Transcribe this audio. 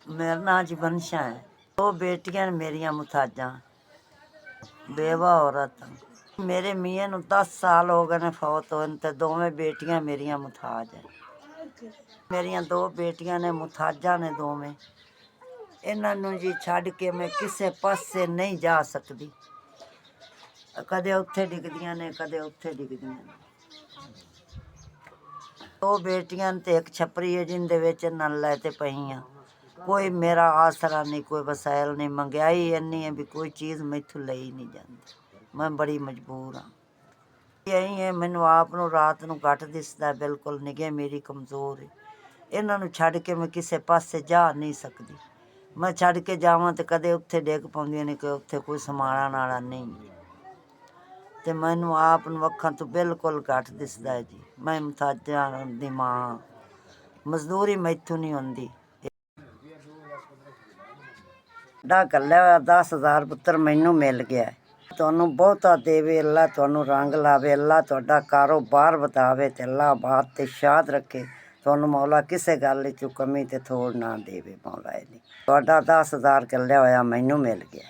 मेरा नाम जी वंशा है। दो बेटियां ने मेरिया मुथाजा, बेवा औरत। मेरे मियाँ नूं 10 साल हो गए ने फौत होए ते दोवें बेटियां मेरिया मुथाज है। मेरिया दो बेटियां ने मुथाजा ने दोवें। इन्हां नूं जी छड्ड के मैं किसे पासे नहीं जा सकती। कदे उत्थे डिगदियां ने, कदे उत्थे डिगदियां ने। दो बेटियां ते एक छपरी है जिंदे विच नल लै ते पईयां। कोई मेरा आसरा नहीं, कोई वसैल नहीं। मंहगाई इन्नी है भी कोई चीज़ मैथों लई नहीं जाती। मैं बड़ी मजबूर हाँ। यही है, मैनू आप नूं रात नूं घट दिसदा, बिल्कुल निगे मेरी कमज़ोर है। इन्हां नूं छड्ड के मैं किसे पासे जा नहीं सकती। मैं छड्ड के जावां ते कदे उत्थे डिग पाउंदियां ने कि उत्थे कोई संभालण वाला नहीं। ते मैनू आप नूं अखां तो बिल्कुल घट दिसदा है जी। मैं मुथाजा दी मां, मजदूरी मैथों नहीं हुंदी। ਡਾ ਕੱਲਿਆ ਹੋਇਆ 10,000 ਪੁੱਤਰ ਮੈਨੂੰ ਮਿਲ ਗਿਆ। ਤੁਹਾਨੂੰ ਬਹੁਤਾ ਦੇਵੇ ਅੱਲਾ, ਤੁਹਾਨੂੰ ਰੰਗ ਲਾਵੇ ਅੱਲਾ, ਤੁਹਾਡਾ ਕਾਰੋਬਾਰ ਵਧਾਵੇ ਤੇ ਅੱਲਾ ਆਬਾਦ ਤੇ ਸ਼ਾਦ ਰੱਖੇ। ਤੁਹਾਨੂੰ ਮੌਲਾ ਕਿਸੇ ਗੱਲ 'ਚੋਂ ਕਮੀ ਤੇ ਥੋੜ ਨਾ ਦੇਵੇ ਮੌਲਾ ਇਹਦੀ। ਤੁਹਾਡਾ 10,000 ਕੱਲਿਆ ਹੋਇਆ ਮੈਨੂੰ ਮਿਲ ਗਿਆ।